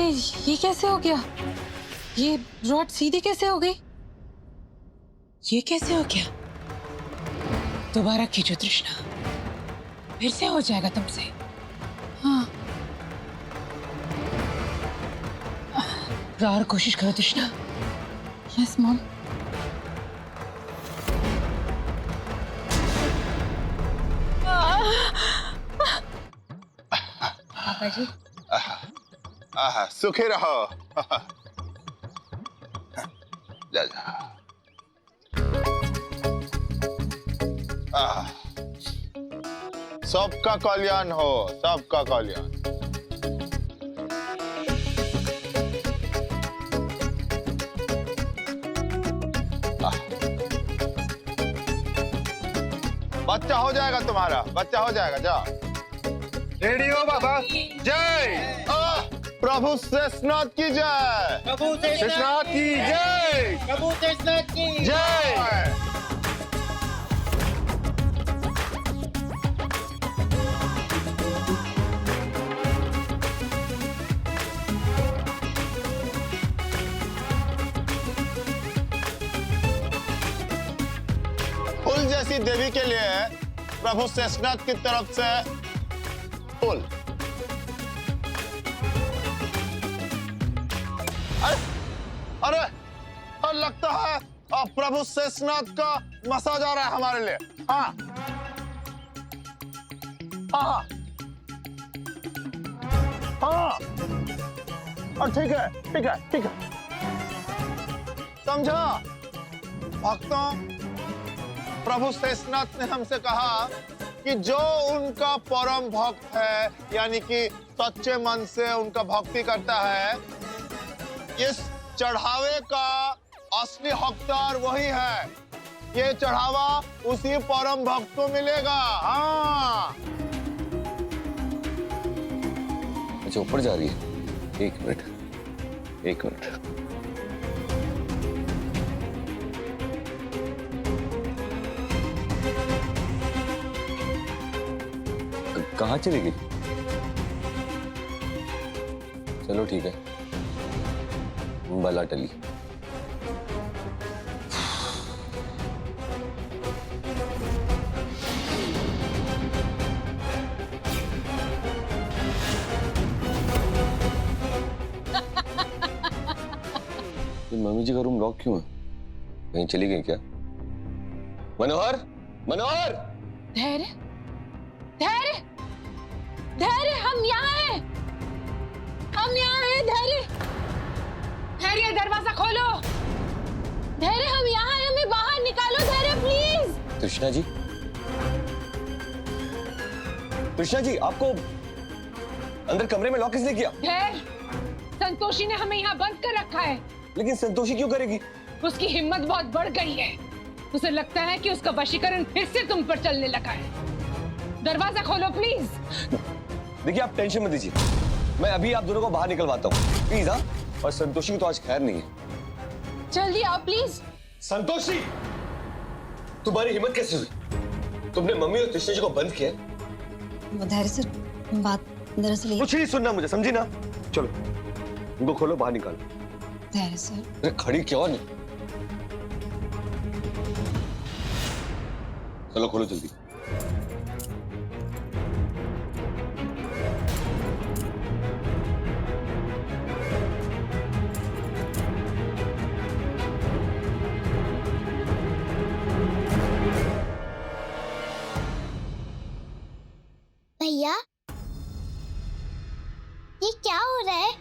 ये कैसे हो गया? ये रॉड सीधी कैसे हो गई? ये कैसे हो गया? दोबारा खींचो तृष्णा, फिर से हो जाएगा तुमसे। हाँ, और कोशिश करो तृष्णा। Yes mom. पापा जी। सुखी रहो। जा जा। सबका कल्याण हो, सबका कल्याण। बच्चा हो जाएगा तुम्हारा, बच्चा हो जाएगा। जा रेडी हो बाबा? जय प्रभु शेषनाथ की जय, प्रभु शेषनाथ की जय, प्रभु शेषनाथ की जय। फूल जैसी देवी के लिए प्रभु शेषनाथ की तरफ से फूल। अरे अरे लगता है अब प्रभु शेषनाथ का मसाज आ रहा है हमारे लिए। हाँ हाँ हाँ हाँ, ठीक है ठीक है ठीक है, समझा भक्तों। प्रभु शेषनाथ ने हमसे कहा कि जो उनका परम भक्त है, यानी कि सच्चे मन से उनका भक्ति करता है, इस चढ़ावे का असली हकदार वही है। ये चढ़ावा उसी परम भक्त को मिलेगा। हाँ, अच्छा ऊपर जा रही है। एक मिनट, एक मिनट। कहाँ चली गई? चलो ठीक है, बला टली। मम्मी जी का रूम लॉक क्यों है? कहीं चली गई क्या? मनोहर, मनोहर! धैर्य, धैर्य, धैर्य, हम यहाँ हैं, हम यहाँ हैं। धैर्य, धैर्य, दरवाजा खोलो। धैर्य, हम यहाँ हैं, हमें बाहर निकालो। धैर्य, प्लीज। कृष्णा जी, कृष्णा जी, आपको अंदर कमरे में लॉक किसने किया? धैर्य, संतोषी ने हमें यहाँ बंद कर रखा है। लेकिन संतोषी क्यों करेगी? उसकी हिम्मत बहुत बढ़ गई है। उसे लगता है कि उसका वशीकरण फिर से तुम पर चलने लगा है। दरवाजा खोलो प्लीज। देखिए आप टेंशन मत लीजिए, मैं अभी आप दोनों को बाहर निकलवाता हूँ प्लीज। हाँ, और संतोषी की तो आज खैर नहीं है। जल्दी आओ प्लीज। संतोषी, तुम्हारी हिम्मत कैसे हुई? तुमने मम्मी और कृष्णा जी को बंद किया? धैर्य सर, बात दरअसल कुछ नहीं सुनना मुझे, समझी ना? चलो उनको खोलो, बाहर निकालो। धैर्य सर, अरे खड़ी क्यों नहीं? चलो खोलो जल्दी। भैया, ये क्या हो रहा है?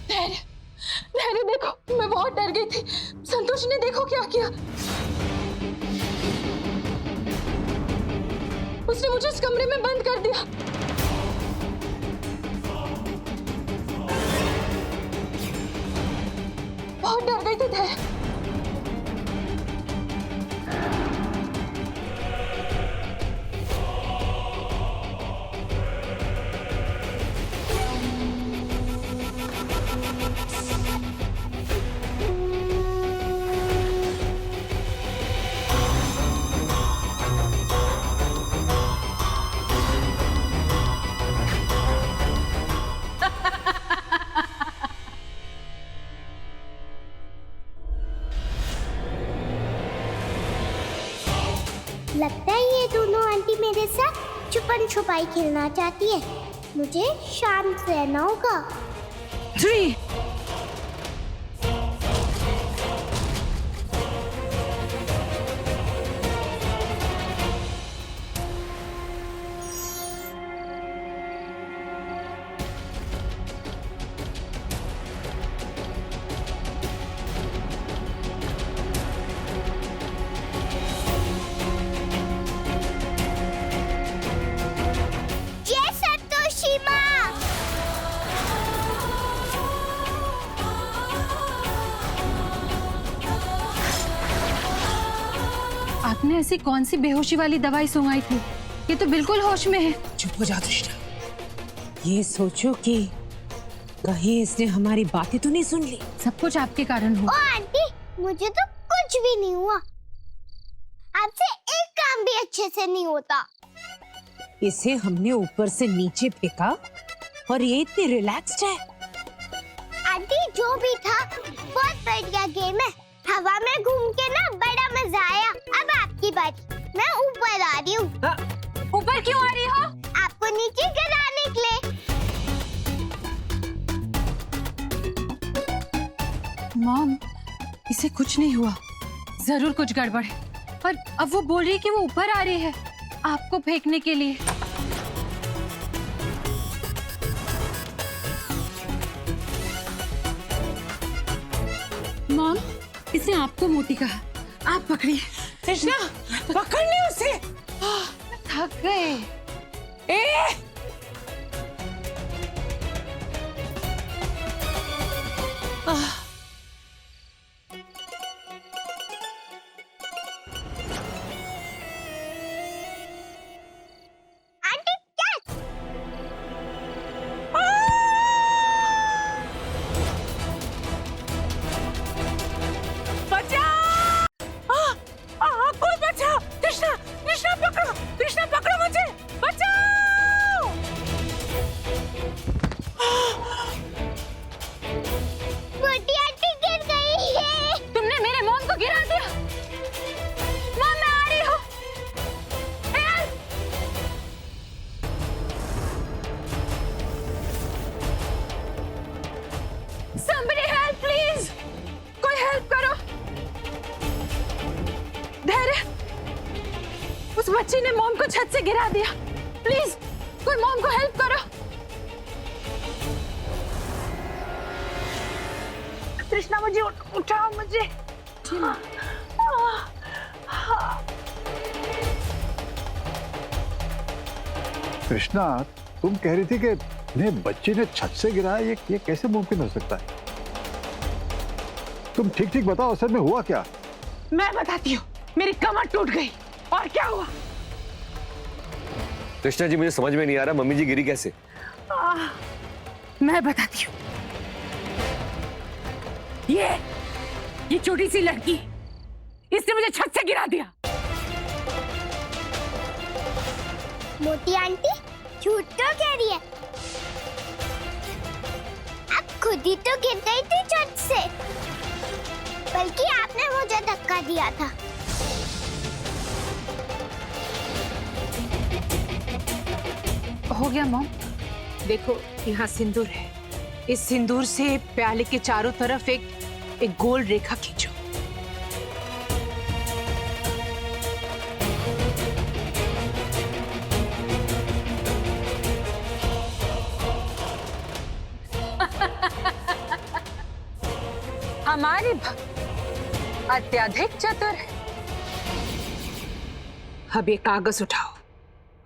धैर्य, धैर्य देखो, मैं बहुत डर गई थी। संतोषी ने देखो क्या किया। उसने मुझे इस कमरे में बंद कर दिया। बहुत डर गई थी धैर्य। लगता है ये दोनों आंटी मेरे साथ छुपन छुपाई खेलना चाहती है। मुझे शांत रहना होगा। 3 जय संतोषी माँ। आपने ऐसी कौन सी बेहोशी वाली दवाई सुंघाई थी? ये तो बिल्कुल होश में है। चुप हो जा तृष्णा। ये सोचो कि कहीं इसने हमारी बातें तो नहीं सुन ली। सब कुछ आपके कारण ओ हुआ। आंटी, मुझे तो कुछ भी नहीं हुआ। आपसे एक काम भी अच्छे से नहीं होता। इसे हमने ऊपर से नीचे फेंका और ये इतनी रिलैक्स्ड है। आंटी जो भी था बहुत बढ़िया गेम है। हवा में घूम के ना बड़ा मजा आया। अब आपकी बारी। मैं ऊपर आ रही हूँ। ऊपर क्यों आ रही हो? आपको नीचे गिराने के लिए। मॉम, इसे कुछ नहीं हुआ। जरूर कुछ गड़बड़ है। और अब वो बोल रही है कि वो ऊपर आ रही है आपको फेंकने के लिए। मॉम, इसने आपको मोटी कहा। आप पकड़िए। तृष्णा पकड़ ले उसे। थक गए। ए! आंटी क्या? बचा! कोई बचा! तृष्णा, तृष्णा पकड़ो! तृष्णा पकड़ो मुझे! बचाओ! मोटी आंटी गिर गई है। तुमने मेरे मॉम को गिरा दिया। मॉम, मैं आ रही हूँ। हेल्प! Somebody help, please! कोई हेल्प करो। धैर्य, उस बच्ची ने मॉम को छत से गिरा दिया। प्लीज कोई मॉम को हेल्प करो। कृष्णा, मुझे उठाओ मुझे। कृष्णा, तुम कह रही थी कि इन्हें बच्चे ने छत से गिराया। ये कैसे मुमकिन हो सकता है? तुम ठीक ठीक बताओ, असल में हुआ क्या? मैं बताती हूँ। मेरी कमर टूट गई। और क्या हुआ? कृष्णा जी, मुझे समझ में नहीं आ रहा, मम्मी जी गिरी कैसे? मैं बताती हूँ। ये छोटी सी लड़की, इसने मुझे छत से गिरा दिया। मोटी आंटी झूठ तो कह रही है। आप खुद ही तो गिर गई थी छत से। बल्कि आपने मुझे धक्का दिया था। हो गया मॉम। देखो, यहाँ सिंदूर है। इस सिंदूर से प्याले के चारों तरफ एक गोल रेखा खींचो। हमारी भक्त अत्यधिक चतुर है। अब ये कागज उठाओ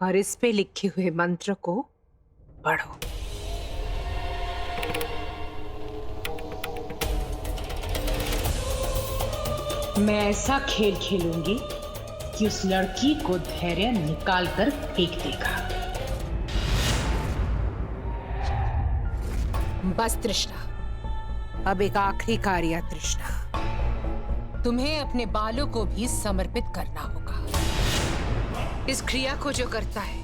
और इस पे लिखे हुए मंत्र को पढ़ो। मैं ऐसा खेल खेलूंगी कि उस लड़की को धैर्य निकाल कर फेंक देगा। बस तृष्णा, अब एक आखिरी कार्य तृष्णा। तुम्हें अपने बालों को भी समर्पित करना होगा। इस क्रिया को जो करता है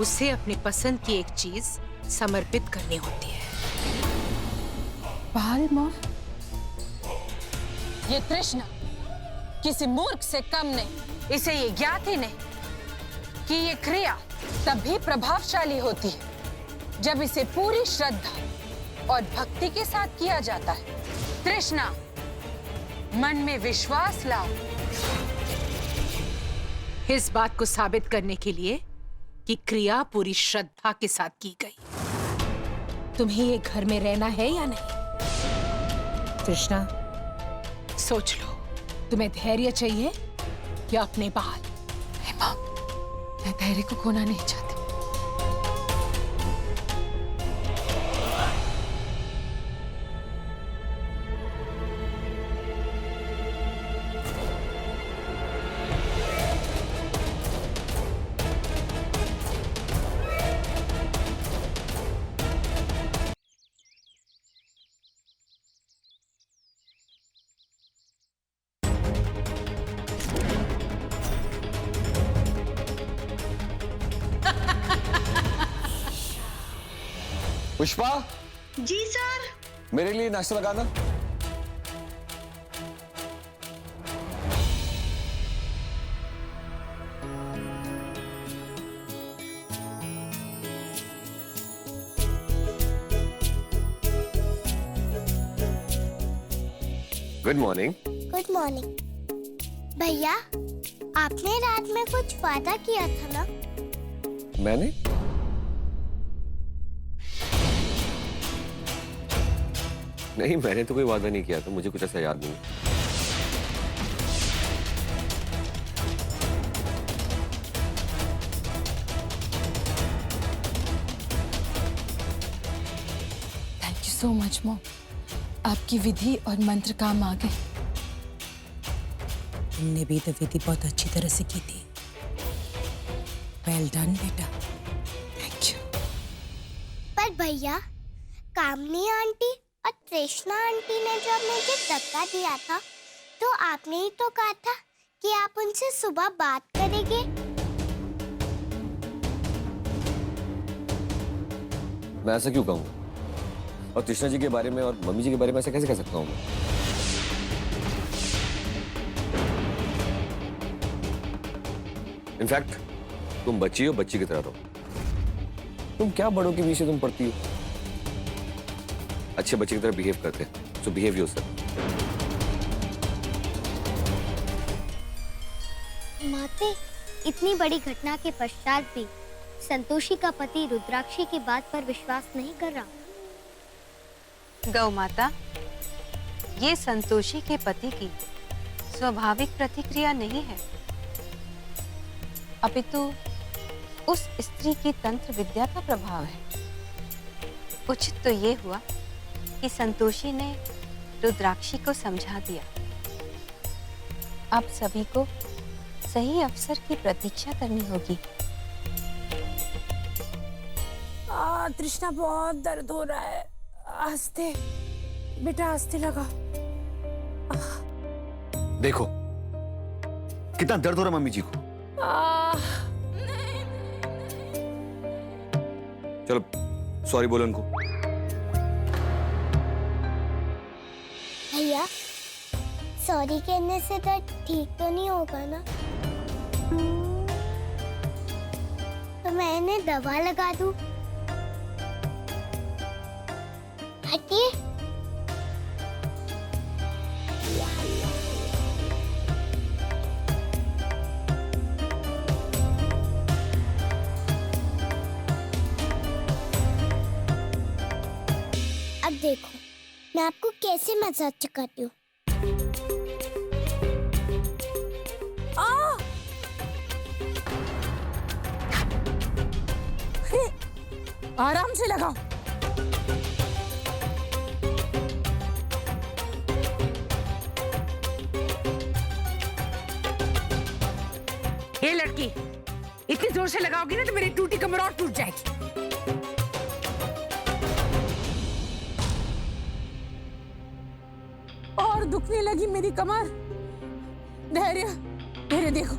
उसे अपनी पसंद की एक चीज समर्पित करनी होती है। बाल मॉम, ये तृष्णा किसी मूर्ख से कम नहीं। इसे ये ज्ञात ही नहीं कि ये क्रिया तभी प्रभावशाली होती है जब इसे पूरी श्रद्धा और भक्ति के साथ किया जाता है। तृष्णा, मन में विश्वास लाओ इस बात को साबित करने के लिए कि क्रिया पूरी श्रद्धा के साथ की गई। तुम्हें ये घर में रहना है या नहीं? तृष्णा, सोच लो, तुम्हें धैर्य चाहिए या अपने बाल? मां, मैं धैर्य को खोना नहीं चाहती। पुष्पा, जी सर। मेरे लिए नाश्ता लगाना। Good morning. Good morning. भैया, आपने रात में कुछ वादा किया था ना? मैंने? नहीं, मैंने तो कोई वादा नहीं किया था, मुझे कुछ ऐसा याद नहीं। Thank you so much mom, आपकी विधि और मंत्र काम आ गए। तुमने भी तो विधि बहुत अच्छी तरह से की थी। वेल डन बेटा, थैंक यू। पर भैया, कामनी आंटी और तृष्णा आंटी ने जब मुझे धक्का दिया था तो आपने ही तो कहा था कि आप उनसे सुबह बात करेंगे। मैं ऐसा क्यों कहूँ? और तृष्णा जी के बारे में और मम्मी जी के बारे में ऐसा कैसे कह सकता हूँ मैं? इनफैक्ट तुम बच्ची हो, बच्ची की तरह रहो। तुम क्या बड़ों के पीछे तुम पढ़ती हो? अच्छे बच्चे की तरह बिहेव करते हैं, सो बिहेव योरसेल्फ। माते, इतनी बड़ी घटना के पश्चात भी संतोषी का पति रुद्राक्षी की बात पर विश्वास नहीं कर रहा। गौ माता, ये संतोषी के पति की स्वाभाविक प्रतिक्रिया नहीं है, अपितु उस स्त्री की तंत्र विद्या का प्रभाव है। उचित तो ये हुआ कि संतोषी ने रुद्राक्षी को समझा दिया। अब सभी को सही अवसर की प्रतीक्षा करनी होगी। तृष्णा, बहुत दर्द हो रहा है। आस्ते बेटा, आस्ते लगा। देखो कितना दर्द हो रहा मम्मी जी को। चलो सॉरी बोलो उनको। भैया, सॉरी कहने से तो ठीक तो नहीं होगा ना? तो मैं इन्हें दवा लगा दूं? हटिए। अब देखो मैं आपको कैसे मजाक चखाती हूँ। आराम से लगाओ। ये लड़की, इतनी जोर से लगाओगी ना तो मेरी टूटी कमर और टूट जाएगी। और दुखने लगी मेरी कमर। धैर्य, धैर्य देखो,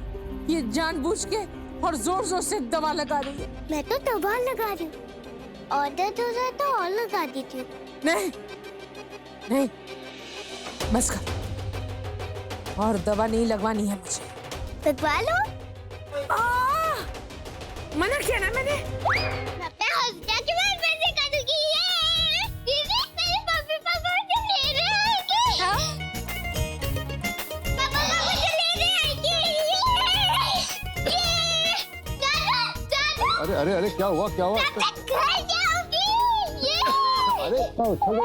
ये जानबूझ के और जोर जोर से दवा लगा रही है। मैं तो दवा लगा रही हूँ, और दर्द हो जाए तो और लगा देती हूँ। नहीं नहीं, बस कर। और दवा नहीं लगवानी है मुझे। लगवा लो। मना किया ना मैंने। मैं हफ्ते के बाद पैसे करूंगी। ये दीदी मेरे मम्मी पापा मुझे ले रहे हैं कि पापा मुझे ले रहे हैं कि दादा अरे अरे अरे क्या हुआ क्या हुआ? मैं घर जाऊंगी। अरे छोड़ो।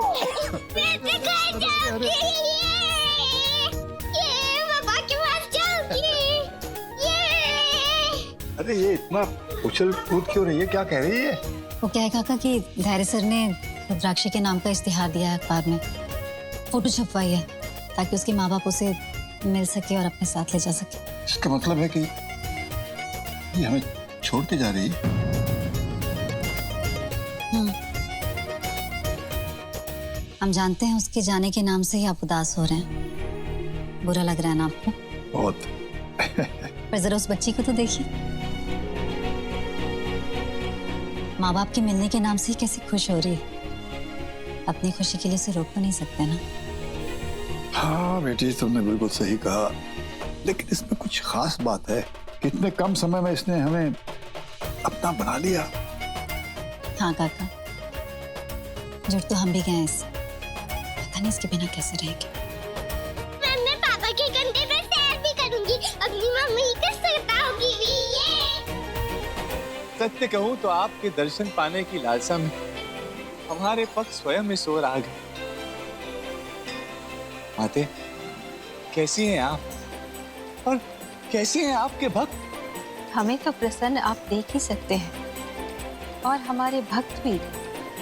मैं घर जाऊंगी। ये पापा के पास जाऊंगी। अरे ये इतना उछल कूद क्यों रही है? क्या कह रही है? वो क्या है काका कि धैर्य सर ने रुद्राक्षी के नाम का इश्तिहार दिया है अखबार में, फोटो छपवाई है ताकि उसके माँ बाप उसे मिल सके और अपने साथ ले जा सके। इसका मतलब है कि ये हमें छोड़ के जा रही है? हम जानते हैं उसके जाने के नाम से ही आप उदास हो रहे हैं, बुरा लग रहा है ना आपको? बहुत। पर जरा उस बच्ची को तो देखिए, माँ बाप के मिलने के नाम से ही कैसे खुश हो रही है। अपनी खुशी के लिए उसे रोक तो नहीं सकते ना। हाँ बेटी तुमने बिल्कुल सही कहा, लेकिन इसमें कुछ खास बात है कि इतने कम समय में इसने हमें अपना बना लिया। हाँ काका, जुट तो हम भी गए इससे, पता नहीं इसके बिना कैसे रहेंगे। मैं पापा के कंधे पे सैर भी करूंगी, अपनी मम्मी के सताऊंगी भी। सत्य कहूं तो आपके दर्शन पाने की लालसा में हमारे पग स्वयं में सोर आ गए। माते, कैसी हैं आप? और कैसे हैं आपके भक्त? हमें तो प्रसन्न आप देख ही सकते हैं, और हमारे भक्त भी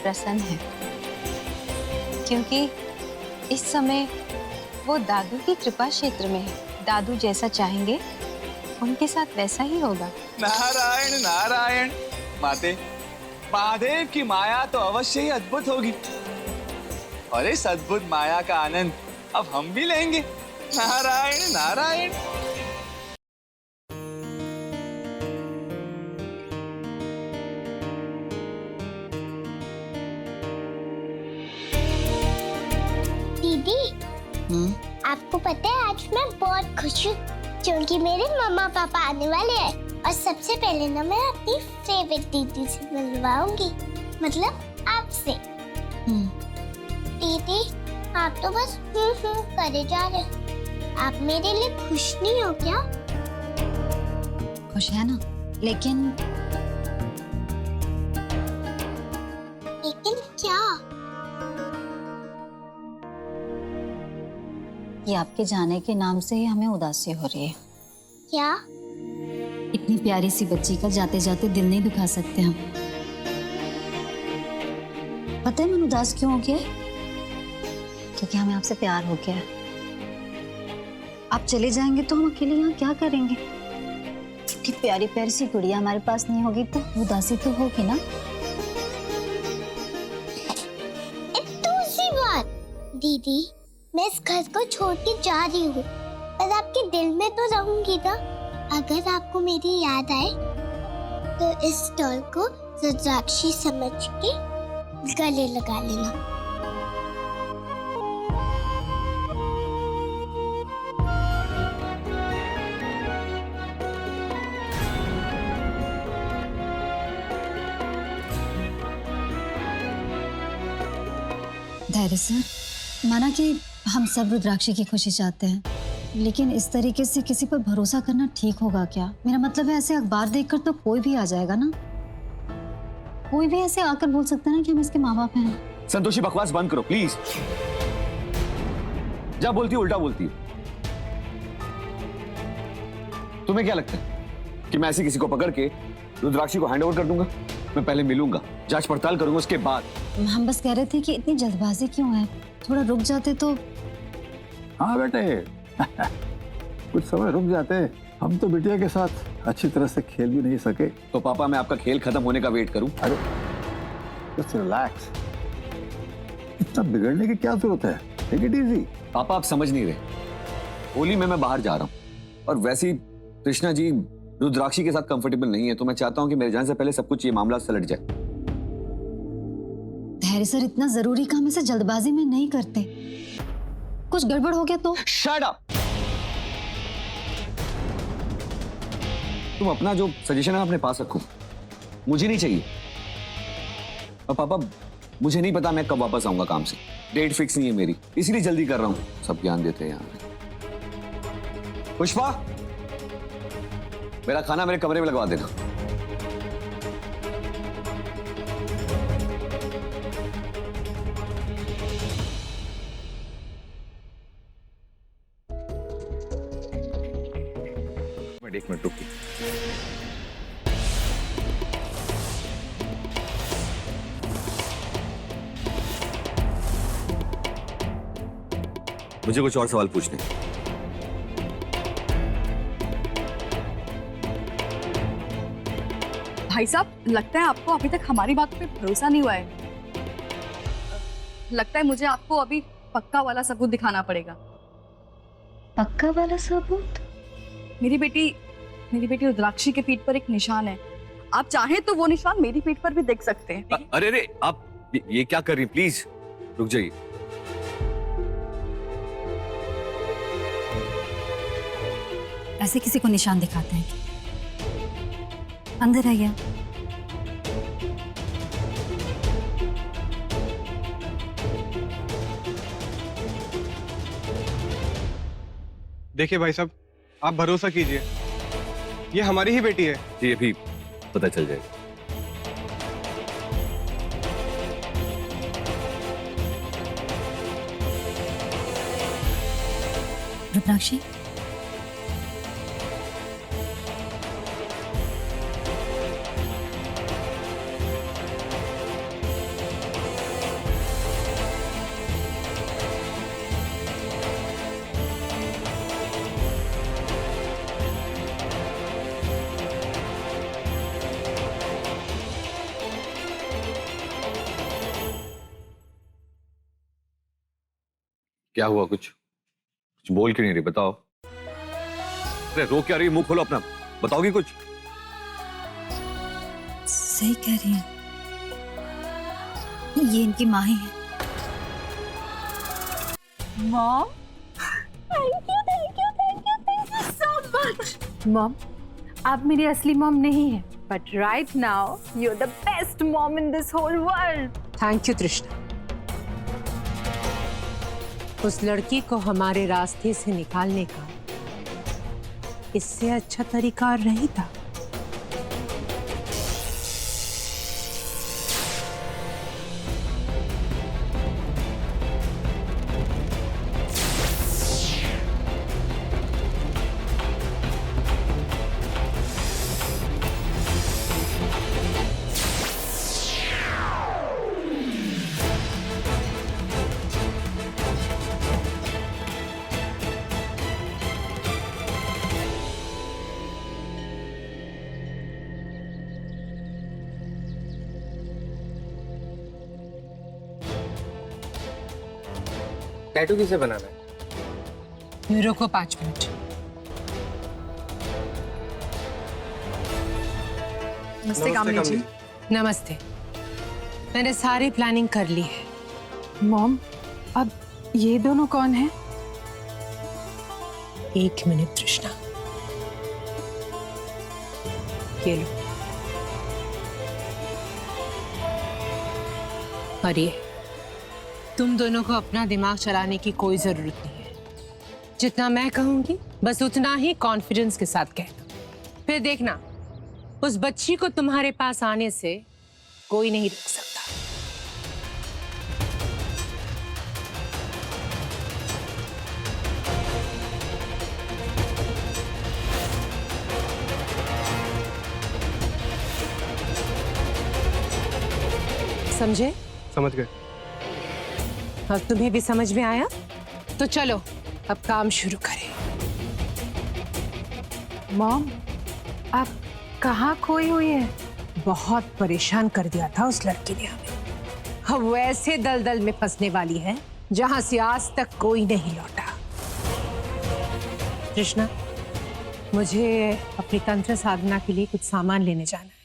प्रसन्न हैं, क्योंकि इस समय वो दादू की कृपा क्षेत्र में है। दादू जैसा चाहेंगे उनके साथ वैसा ही होगा। नारायण नारायण। माते, महादेव की माया तो अवश्य ही अद्भुत होगी, और इस अद्भुत माया का आनंद अब हम भी लेंगे। नारायण नारायण। दीदी, आपको पता है आज मैं बहुत खुश हूँ क्योंकि मेरे मम्मा पापा आने वाले हैं, और सबसे पहले ना मैं अपनी फेवरेट दीदी से मिलवाऊंगी, मतलब आपसे। दीदी, आप तो बस करे जा रहे हो। आप मेरे लिए खुश नहीं हो क्या? खुश है ना, लेकिन क्या? ये आपके जाने के नाम से ही हमें उदासी हो रही है। क्या? इतनी प्यारी सी बच्ची का जाते जाते दिल नहीं दुखा सकते हम। पता है मन उदास क्यों हो गया है? क्योंकि हमें आपसे प्यार हो गया है। आप चले जाएंगे तो हम अकेले यहाँ क्या करेंगे? इतनी प्यारी प्यारी सी गुड़िया हमारे पास नहीं होगी तो उदासी तो होगी ना। दूसरी बात, दीदी मैं इस घर को छोड़ के जा रही हूँ, पर आपके दिल में तो रहूंगी ना। अगर आपको मेरी याद आए तो इस डॉल को रुद्राक्षी समझ के गले लगा लेना। धैर्य सर, माना कि हम सब रुद्राक्षी की खुशी चाहते हैं, लेकिन इस तरीके से किसी पर भरोसा करना ठीक होगा क्या? मेरा मतलब है ऐसे अखबार देखकर तो कोई भी आ जाएगा ना, कोई भी ऐसे आकर बोल सकता है ना कि हम इसके माँ बाप हैं। संतोषी बकवास बंद करो प्लीज। जब बोलती हो उल्टा बोलती हो। तुम्हें क्या लगता है कि मैं ऐसे किसी को पकड़ के रुद्राक्षी को हैंडओवर कर दूंगा? मैं पहले मिलूंगा, जांच पड़ताल करूंगा, उसके बाद। हम बस कह रहे थे कि इतनी जल्दबाजी क्यों है, थोड़ा रुक जाते तो। हाँ बेटे कुछ समय रुक जाते, हम तो बिटिया के साथ अच्छी तरह से खेल भी नहीं सके। तो पापा मैं आपका खेल खत्म होने का वेट करूं? अरे जस्ट रिलैक्स, इतना बिगड़ने की क्या जरूरत है? Take it easy. पापा आप समझ नहीं रहे, होली में मैं बाहर जा रहा हूं, और वैसे ही कृष्णा जी रुद्राक्षी के साथ कंफर्टेबल नहीं है, तो मैं चाहता हूं कि मेरे जाने से पहले सब कुछ ये मामला सलट जाए। धैर्य सर, इतना जरूरी काम ऐसे जल्दबाजी में नहीं करते, कुछ गड़बड़ हो गया तो। Shut up. तुम अपना जो सजेशन है अपने पास रखो, मुझे नहीं चाहिए। और पापा मुझे नहीं पता मैं कब वापस आऊंगा काम से, डेट फिक्स नहीं है मेरी, इसीलिए जल्दी कर रहा हूँ। सब ज्ञान देते हैं यहाँ। पुष्पा, मेरा खाना मेरे कमरे में लगवा देना। एक मिनट रुकिए। मुझे कुछ और सवाल पूछने। भाई साहब, लगता है आपको अभी तक हमारी बात पे भरोसा नहीं हुआ है। लगता है मुझे आपको अभी पक्का वाला सबूत दिखाना पड़ेगा। पक्का वाला सबूत? मेरी बेटी रुद्राक्षी के पीठ पर एक निशान है। आप चाहें तो वो निशान मेरी पीठ पर भी देख सकते हैं। अरे अरे, आप ये क्या कर रही हैं? प्लीज रुक जाइए। ऐसे किसी को निशान दिखाते हैं? अंदर आइए। देखिए भाई साहब, आप भरोसा कीजिए, ये हमारी ही बेटी है। ये भी पता चल जाएगा। रुद्राक्षी, क्या हुआ? कुछ बोल क्यों नहीं रही? बताओ। अरे रो क्या रही? मुंह खोलो अपना, बताओगी कुछ? सही कह रही है, ये इनकी माँ ही है। Mom, thank you so much. Mom, आप मेरी असली मॉम नहीं है, but right now you are the best mom in this whole world. Thank you Trishna. उस लड़की को हमारे रास्ते से निकालने का इससे अच्छा तरीका और नहीं था। टैटू किसे बनाना है? यूरो को 5 मिनट। नमस्ते कामनी जी। नमस्ते। मैंने सारी प्लानिंग कर ली है। मॉम, अब ये दोनों कौन है? 1 मिनट तृष्णा, ये लो। और ये, तुम दोनों को अपना दिमाग चलाने की कोई जरूरत नहीं है। जितना मैं कहूंगी बस उतना ही कॉन्फिडेंस के साथ कहना। फिर देखना, उस बच्ची को तुम्हारे पास आने से कोई नहीं रोक सकता। समझे? समझ गए। अब तुम्हें भी समझ में आया? तो चलो अब काम शुरू करें। मॉम, आप कहाँ खोई हुई है? बहुत परेशान कर दिया था उस लड़की ने हमें। अब वैसे दलदल में फंसने वाली है जहां से आज तक कोई नहीं लौटा। कृष्णा, मुझे अपनी तंत्र साधना के लिए कुछ सामान लेने जाना है।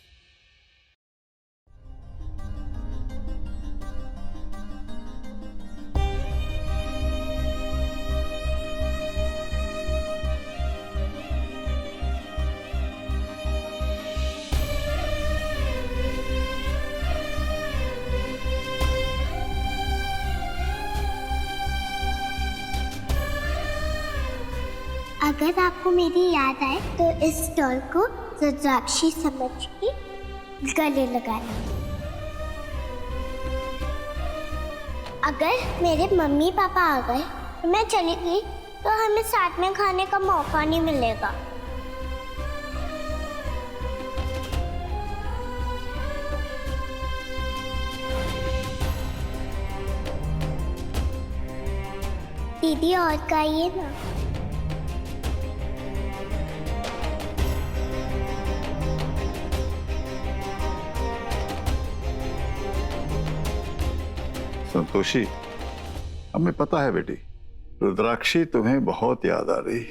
अगर आपको मेरी याद आए तो इस डॉल को रुद्राक्षी समझ के गले लगाना। अगर मेरे मम्मी पापा आ गए तो मैं चली गई तो हमें साथ में खाने का मौका नहीं मिलेगा। दीदी और कहिए ना। संतोषी, हमें पता है बेटी, रुद्राक्षी तुम्हें बहुत याद आ रही।